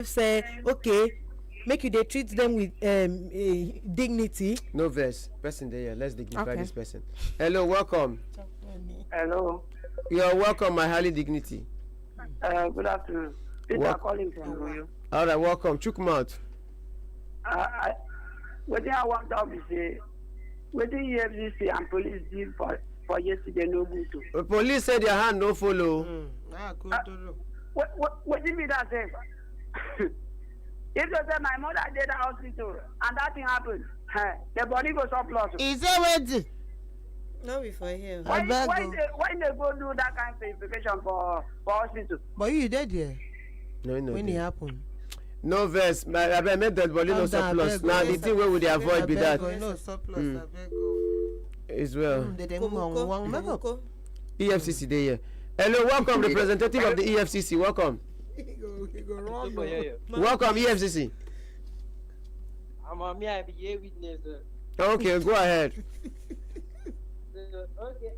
say okay, make you dey treat them with dignity. No verse. Person there, let's dignify Okay. this person. Hello, welcome. Hello. You're welcome, my highly dignity. Good afternoon. Peter calling from Royo. All right, welcome. Chukmouth. What I want to say, what the EFCC and police did for yesterday no good to. The police said their hand no follow. What do you mean that say? If you say my mother did the hospital and that thing happened, the body goes up lost. Is that what? No before here. Why they go do that kind of verification for hospital? But you did there No. when it happened. No verse. I made that body no surplus. Now the thing where would they avoid be that No surplus. I beg. as well. Komoko. EFCC there. Yeah. Hello, welcome, representative of the EFCC. Welcome. Welcome, EFCC. I'm a mere witness. Okay, go ahead. Okay.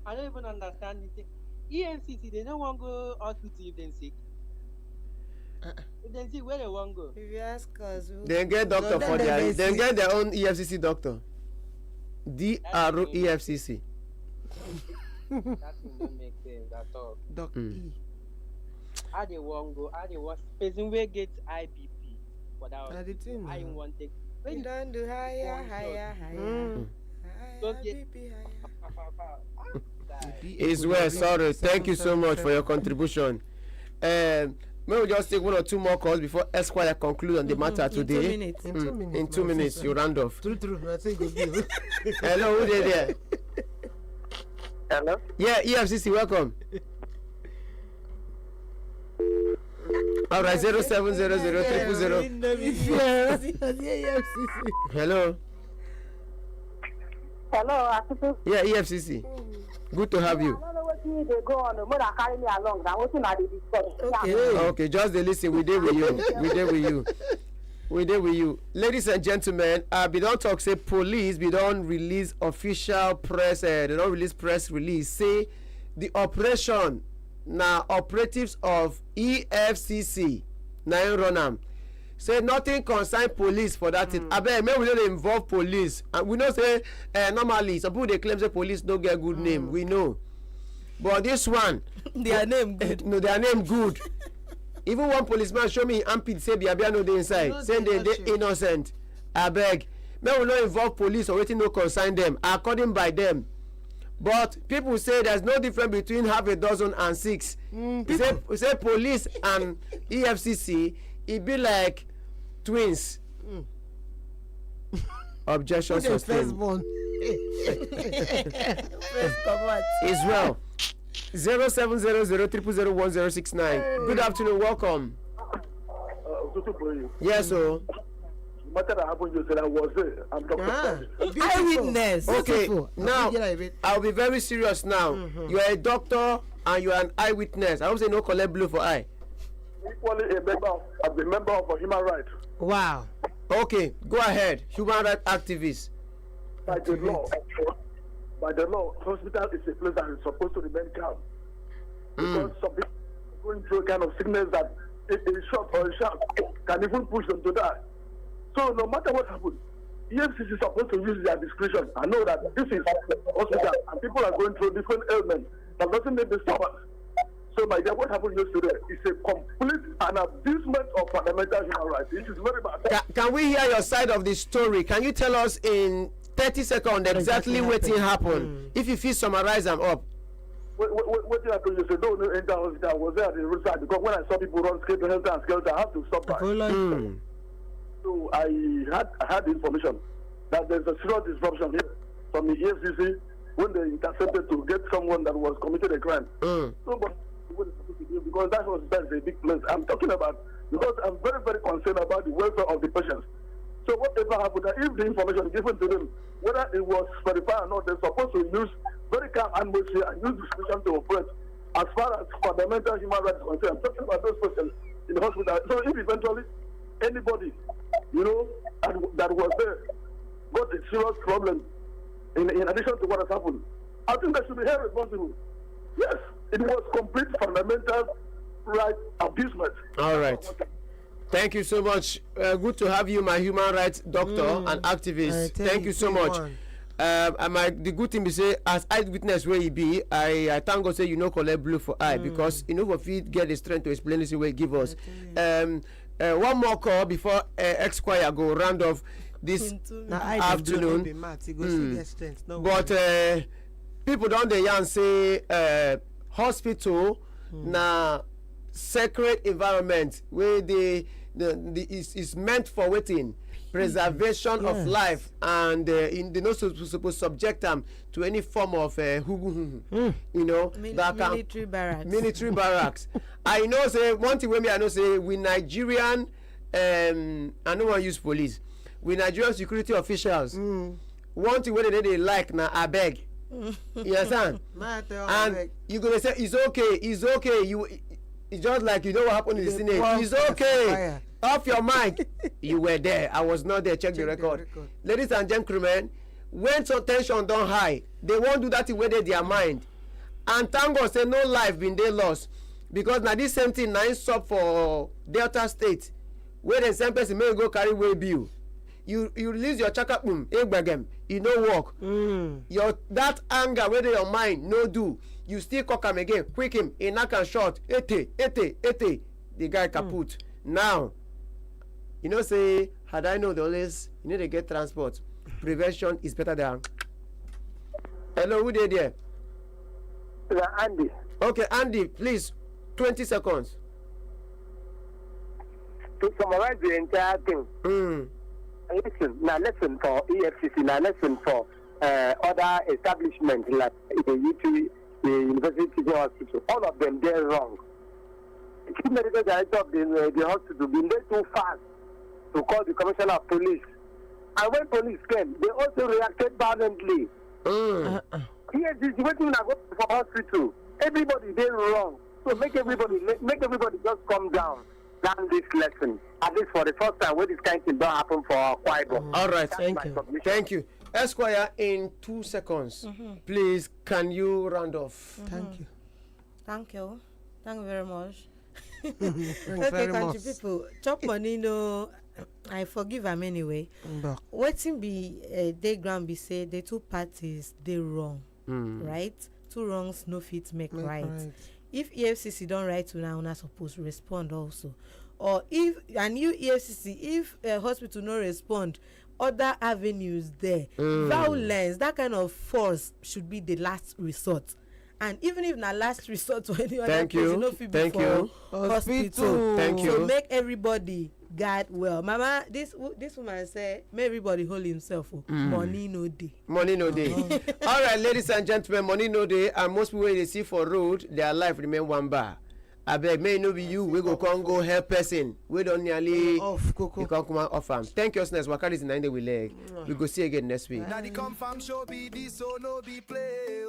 I don't even understand it. EMCC, they don't want to go hospital if they sick. If they sick, where they want to go? If you ask us, They get doctor for their. They get their own EFCC doctor. DREFCC. That thing don't make sense at all. Doctor E. How they want to go? How they want person will get IBP for that? Na the thing I now. want take. we don't do higher. Don't get- Is well, sorry. Thank you so much for your contribution. May we just take one or two more calls before Esquire conclude on the matter today. In 2 minutes. In 2 minutes. In 2 minutes, you round off. True. I think you give. Hello, who there? Hello. Yeah, EFCC, welcome. All right, 0700 Hello. Hello, Atutu. Yeah, EFCC. Good to have you. I don't know what you they go on. The mother carry me along. I'm waiting at the discussion. Okay, just the listen. We did with you. We did with you. Ladies and gentlemen, we don't talk say police, we don't release official press, they don't release press release. Say the operation now operatives of EFCC, now run am. Say nothing concern police for that thing. Abeg, make we no dey involve police. And we know say normally some people dey claim say police no get good name. We know. But this one, Their name good. no, their name good. Even one policeman show me armpit say Biabia no dey inside. No, Say they they touch dey innocent. Abeg, make we no involve police or wetin no concern them according by them. But people say there's no difference between half a dozen and six. Say police and EFCC, it be like twins. Objection First sustained. one. First command. Israel 0700 Good afternoon, welcome. Yes, so Matter that happened yesterday, I was there. I'm Dr. Eyewitness. okay. Beautiful. Now I'll be very serious now. You are a doctor and you are an eyewitness. I hope say no collect blue for eye. Equally a member of human rights. Wow. Okay, go ahead. Human rights activist. By the law, hospital is a place that is supposed to remain calm. Because some people are going through a kind of sickness that a shock or a shock can even push them to die. So no matter what happens, EFCC is supposed to use their discretion. I know that this is hospital and people are going through different ailments. That doesn't make the stomach. So my dear, what happened yesterday is a complete an abusement of fundamental human rights. It is very bad. Can we hear your side of the story? Can you tell us in 30 seconds exactly what happened? If you feel summarize them up. What did I do? You said, don't enter hospital. I was there at the roadside because when I saw people run skelter and skelter, I had to stop by. So I had the information that there's a serious disruption here from the EFCC when they intercepted to get someone that was committed a crime. So, but what is supposed to do because that is a big place. I'm talking about because I'm very, very concerned about the welfare of the patients. So whatever happened, if the information given to them, whether it was verified or not, they're supposed to use very calm atmosphere and use discretion to operate. As far as fundamental human rights is concerned, I'm talking about those patients in the hospital. So if eventually anybody, that was there got a serious problem in addition to what has happened, I think they should be held responsible. Yes, it was complete fundamental right abusement. All right. Thank you so much. Good to have you, my human rights doctor and activist. Thank you so much. The good thing be say, as eyewitness where you be, I thank God say you know collect blue for eye because you know what feet get the strength to explain this way give us. One more call before X-Choir go round off this afternoon. But people don't dey yarn say hospital na sacred environment where is meant for waiting preservation of life, and they not supposed to subject them to any form of you know, military barracks. I know say one thing wey me I know say we Nigerian I no wan use police, we Nigerian security officials one thing wey they like na abeg. You understand? And you gonna say it's okay you it's just like you know what happened in the Senate. It's okay. Off your mic. You were there. I was not there. Check the record. Ladies and gentlemen, when some tension don't high, they won't do that thing where they their mind. And thank God say no life been they lost. Because now this same thing now is up for Delta State. Where the same person may go carry way bill. You release your chaka it no work. Your that anger where they your mind no do. You still cock him again, quick him, a knock and shot, ete, the guy kaput. Now, you know, say, had I know the always, you need to get transport. Prevention is better than. Hello, who did there? Andy. Okay, Andy, please, 20 seconds. To summarize the entire thing. Listen for EFCC, listen for other establishments like the University Teaching Hospital. All of them, they're wrong. The chief medical director of the hospital been there too fast to call the commissioner of police. And when police came, they also reacted violently. Yes, this is waiting I go for hospital. Everybody, they're wrong. So make everybody just come down. Learn this lesson. At least for the first time, where this kind of thing don't happen for Kwaibo. All right, thank you. Esquire, in 2 seconds, please, can you round off? Thank you. Thank you very much. Okay, country people, chop money no, I forgive them anyway. Waiting be they ground be say the two parties they wrong, right? Two wrongs no fit make right. If EFCC don't right to now, not supposed to respond also. Or if and you EFCC, if hospital no respond, other avenues there, violence, that kind of force should be the last resort. And even if na last resort to any other place, you know, fit for hospital. Thank you. So make everybody guard well. Mama, this woman say, make everybody hold himself. Money no day. Money no day. All right, ladies and gentlemen, money no day. And most people they see for road, their life remain one bar. I beg, may no be you. We go help person. We don't nearly off Coco. You can come off them. Thank you, Sness. Wakari is in 9 day we leg. We go see again next week. Now the confirm show be this, so no be play.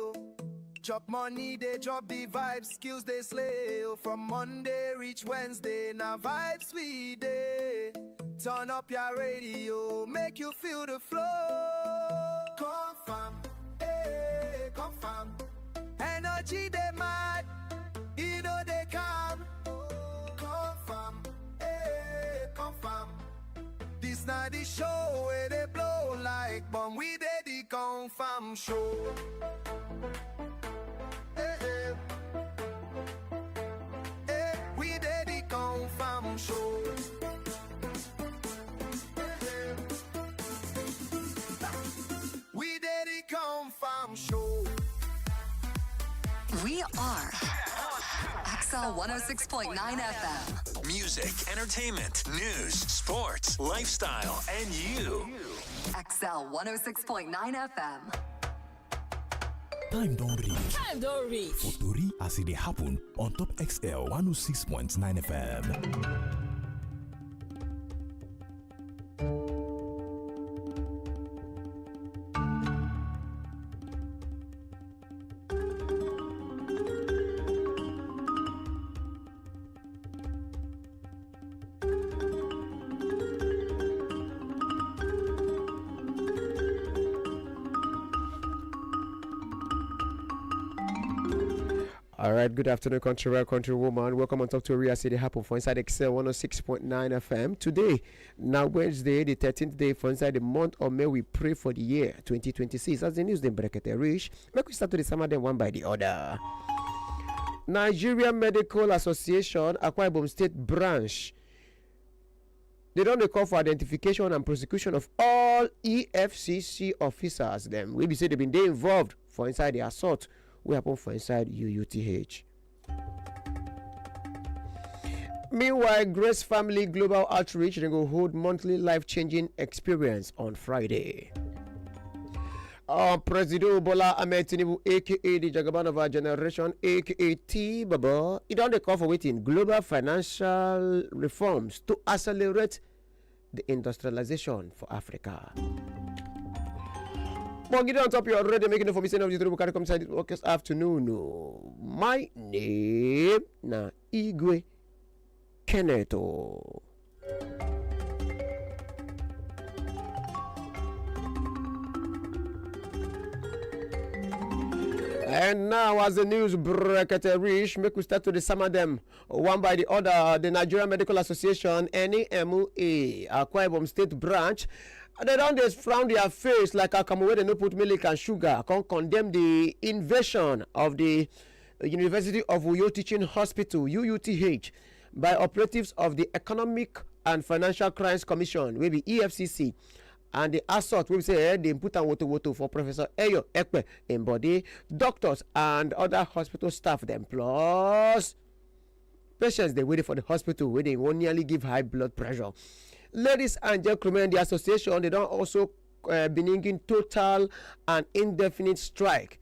Chop money, they drop the vibes, skills they slay. From Monday reach Wednesday, now vibes we day. Turn up your radio, make you feel the flow. Confirm, hey, confirm. Energy they mad, you know they come. Confirm, hey, confirm. This not the show where they blow like bomb. We did the confirm show. We did the confirm show. We did the confirm show. We are XL 106.9 FM. Music, entertainment, news, sports, lifestyle, and you. XL 106.9 FM. Time don't reach. For Tori as it happen on Top XL 106.9 FM. All right, good afternoon, countrywoman. Welcome on Talk to Ria City Happen for Inside XL1069 FM. Today, now Wednesday, the 13th day for Inside the month of May, we pray for the year 2026. As the news then bracket reach, make we start to the summer them one by the other. Nigeria Medical Association, Akwa Ibom State Branch, they don't call for identification and prosecution of all EFCC officers. Them we be say they've been they involved for inside the assault we happen for inside UUTH. Meanwhile, Grace Family Global Outreach they go hold monthly life-changing experience on Friday. President Bola Ahmed Tinubu, aka the Jagaban of our generation, aka T Baba, he don't call for waiting global financial reforms to accelerate the industrialization for Africa. But get on top, you're already making the information of the Turu Bukari come inside this afternoon. My name na Igwe Keneto. And now, as the news bracket reach, make we start to the sum of them one by the other. The Nigerian Medical Association, NAMA, Akwa Ibom State Branch, they don't just frown their face like a come away they no put milk and sugar. Can condemn the invasion of the University of Uyo Teaching Hospital (UUTH) by operatives of the Economic and Financial Crimes Commission, will be EFCC. And the assault we say they put on woto for Professor Eyo Ekpe in body, doctors and other hospital staff them plus patients they waiting for the hospital where they won't nearly give high blood pressure. Ladies and gentlemen, the association they don't also bringing total and indefinite strike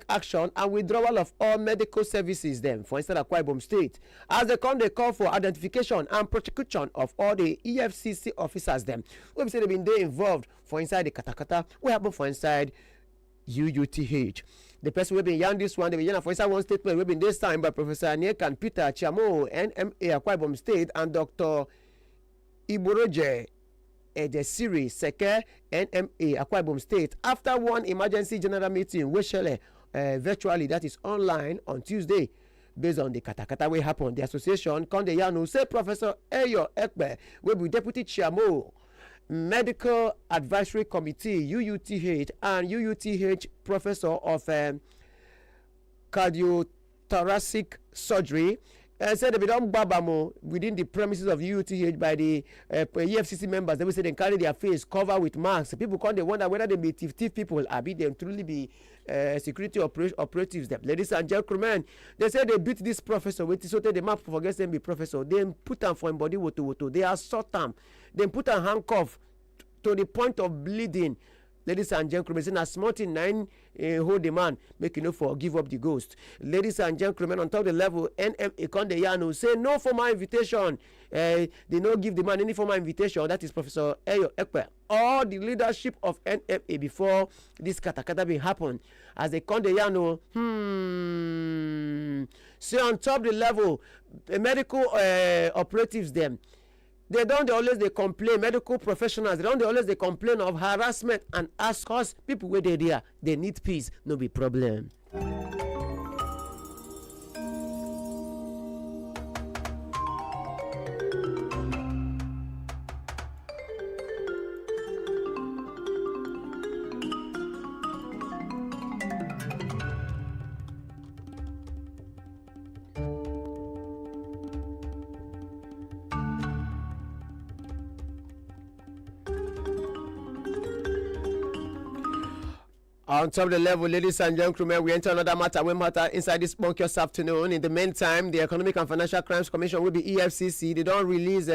action and withdrawal of all medical services them for instead of Akwa Ibom State as they call for identification and prosecution of all the EFCC officers them we say they've been there involved for inside the katakata we happen for inside UUTH. The person we been yarn this one they been yarn for inside one statement we been this time by Professor Aniek Peter Chiamo NMA Akwa Ibom State and Dr. Iboroje the series Seke NMA Akwa Ibom State after one emergency general meeting which virtually that is online on Tuesday based on the katakata wey happen. The association Konde Yanu say Professor Eyo Ekpe will be deputy chairman medical advisory committee UUTH and UUTH professor of cardiothoracic surgery. Said they don't babamo within the premises of UUTH by the EFCC members. They will say they carry their face covered with masks. People come they wonder whether they be thief people or be them truly be security operatives. Them. Ladies and gentlemen, they say they beat this professor. Wait, so the map forget them be professor. They put them for him body woto. They assault them. They put a handcuff to the point of bleeding. Ladies and gentlemen, saying a small thing 9 hold the man, make you know for give up the ghost. Ladies and gentlemen, on top of the level, NMA Konde Yanu say no formal invitation. They no give the man any formal invitation. That is Professor Eyo Ekpe. All the leadership of NMA before this katakata bin happen. As they Konde Yanu, say on top of the level, the medical operatives them. They don't always they complain, medical professionals, they don't always they complain of harassment and ask us people where they there, they need peace, no be problem. On top of the level, ladies and gentlemen, we enter another matter. We matter inside this bunkers afternoon. In the meantime, the Economic and Financial Crimes Commission will be EFCC. They don't release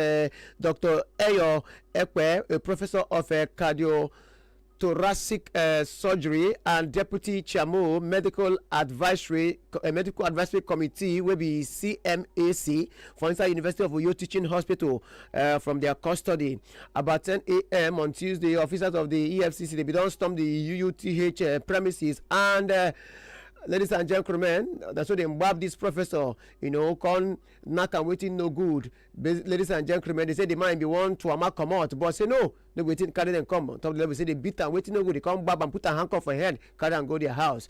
Dr. Eyo Ekwe, a professor of cardiothoracic surgery and deputy chairman medical advisory committee will be CMAC for inside University of Uyo Teaching Hospital from their custody. About 10 a.m. on Tuesday, officers of the EFCC they don't storm the UUTH premises and ladies and gentlemen, that's what they mob this professor, con knock and waiting no good. Ladies and gentlemen, they say the man be one to come out, but say no, they waiting carry them come. On top of the level, say they beat and waiting no good. They come back and put a handcuff for head, carry and go their house.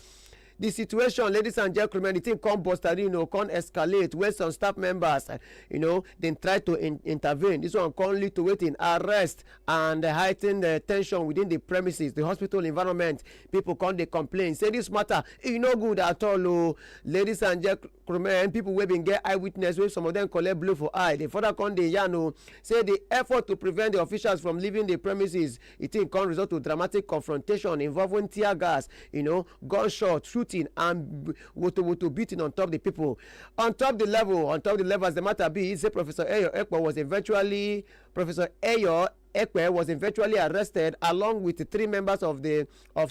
the situation, ladies and gentlemen, the thing come bustarino, come escalate when some staff members, then try to intervene. This one come lead to waiting, arrest, and heighten the tension within the premises, the hospital environment. People come, they complain, say this matter, no good at all. Oh. Ladies and gentlemen, people wey been get eyewitness, wey some of them collect blow for eye, they further come dey yarn, say the effort to prevent the officials from leaving the premises, it can result to dramatic confrontation involving tear gas, gunshot, shooting, and woto beating on top the people. On top the level as the matter be, say Professor Ekpe was eventually arrested along with 3 members of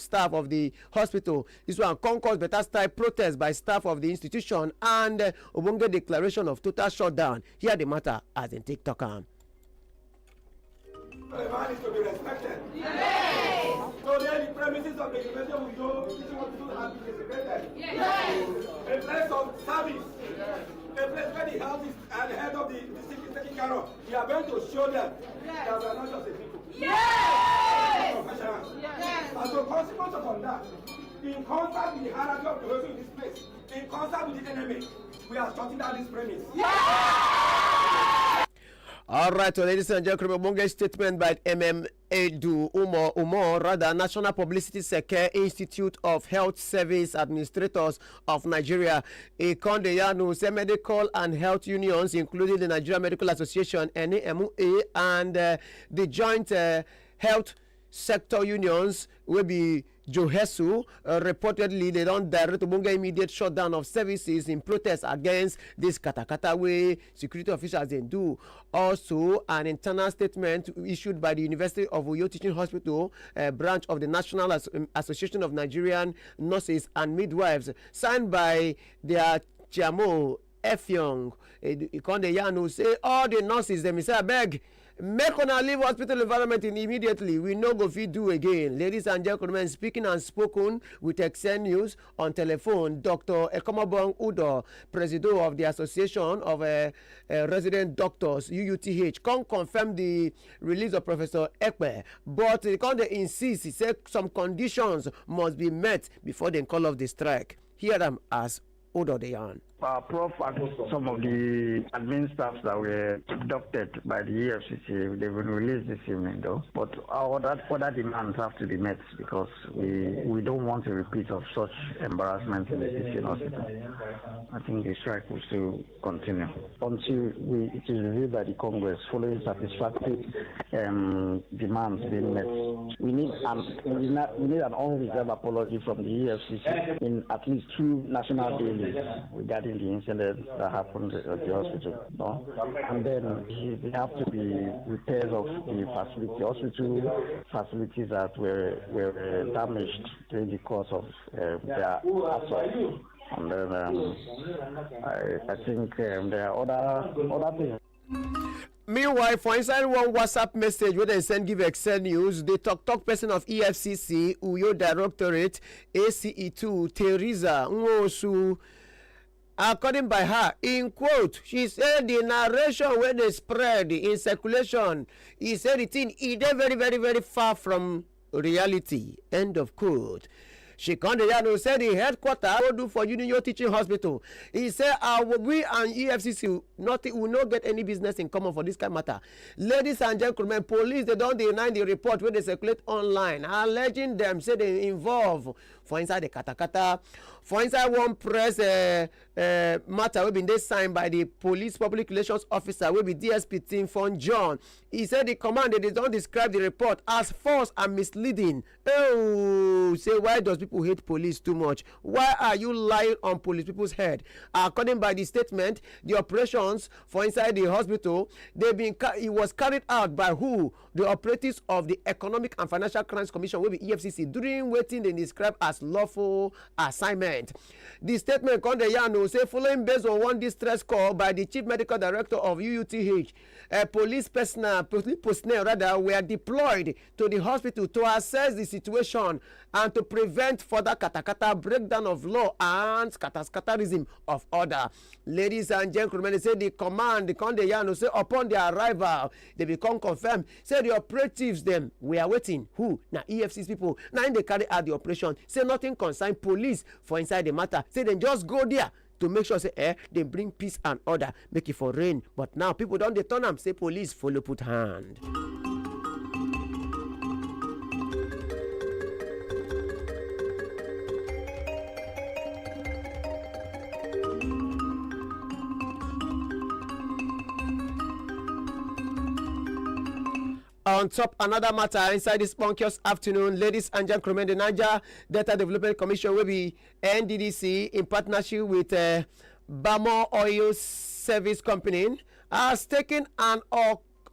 staff of the hospital. This one cause better style protest by staff of the institution and Obonge declaration of total shutdown. Hear the matter as in TikTok. The man is to be respected. Yes. So then the premises of the university will know teaching hospitals have been desecrated. Yes. A place of service. Yes. A place where the health is and the head of the sick is taken care of. We are going to show them that we are not just a people. Yes. Professionals. Yes. As a consequence of that, in concert with the hierarchy of the hospital in this place, in concert with the enemy, we are shutting down this premise. Yes. All right, so ladies and gentlemen, Monge statement by Edu Umar, National Publicity Secretary, Institute of Health Service Administrators of Nigeria. A Kondeyanu say medical and health unions, including the Nigeria Medical Association, NAMA, and the joint health sector unions will be Johesu. Reportedly, they don't direct Bunga immediate shutdown of services in protest against this katakata way security officials they do. Also, an internal statement issued by the University of Uyo Teaching Hospital, branch of the National Association of Nigerian Nurses and Midwives, signed by their chairman Efyong Ikondeyanu, say all the nurses them say abeg make una leave hospital environment immediately. We no go fit do again. Ladies and gentlemen, speaking and spoken with XL News on telephone, Dr. Ekomobong Udo, president of the Association of Resident Doctors, UUTH, can confirm the release of Professor Ekpe, but they can insist, he said some conditions must be met before they call off the strike. Hear them as Udo Deyan. Prof, some of the admin staffs that were abducted by the EFCC, they've been released this evening though. But our other demands have to be met because we don't want a repeat of such embarrassment in the teaching hospital. I think the strike will still continue until it is reviewed by the Congress following satisfactory demands being met. We need an unreserved apology from the EFCC in at least 2 national dailies regarding the incident that happened at the hospital. No? And then there have to be repairs of the hospital facilities that were damaged during the course of their assault. And then I think there are other things. Meanwhile, for inside one WhatsApp message where they send give XL News, the talk person of EFCC, Uyo Directorate, ACE2, Teresa Nwosu, according by her, in quote, she said the narration when they spread in circulation, he said the thing is very, very, very far from reality. End of quote. She said the headquarters will do for Union Teaching Hospital. He said, we and EFCC will not get any business in common for this kind of matter. Ladies and gentlemen, police, they don't deny the report when they circulate online, alleging them, say they involve for inside the katakata, for inside one press matter will be signed by the police public relations officer will be DSP Team Fon John. He said the command they don't describe the report as false and misleading. Oh, say why does people hate police too much? Why are you lying on police people's head? According by the statement, the operations for inside the hospital it was carried out by who? The operatives of the Economic and Financial Crimes Commission will be EFCC during waiting they describe as lawful assignment. The statement Kondeyanu say following based on one distress call by the chief medical director of UUTH, police personnel were deployed to the hospital to assess the situation and to prevent further katakata, breakdown of law, and scatterism of order. Ladies and gentlemen, they say the command, the Kondeyano, say upon their arrival, they become confirmed. Say the operatives, them, we are waiting. Who? Now EFC's people. Now they carry out the operation. Say nothing concern police for inside the matter. Say they just go there to make sure say they bring peace and order, make it for rain. But now people don't they turn them, say police follow put hand. On top another matter inside this spunkious afternoon, ladies and gentlemen, the Niger Delta Development Commission will be NDDC in partnership with Bamo Oil Service Company has taken an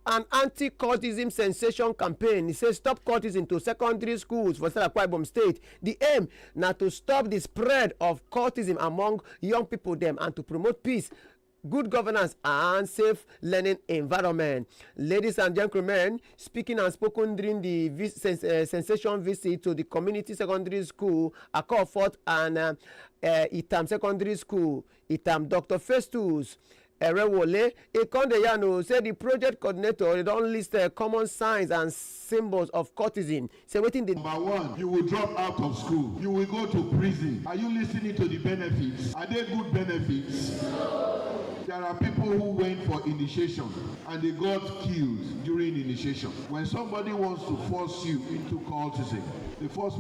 anti-cultism sensation campaign. It says stop cultism to secondary schools for Akwa Ibom State. The aim now to stop the spread of cultism among young people them and to promote peace, good governance and safe learning environment. Ladies and gentlemen, speaking and spoken during the sensation visit to the community secondary school, Akofort and Itam Secondary School, Itam Dr. Festus Erewole Ekondeyano said the project coordinator don't list common signs and symbols of cultism. Say waiting the number one, you will drop out of school. You will go to prison. Are you listening to the benefits? Are they good benefits? There are people who went for initiation and they got killed during initiation. When somebody wants to force you into cultism, the first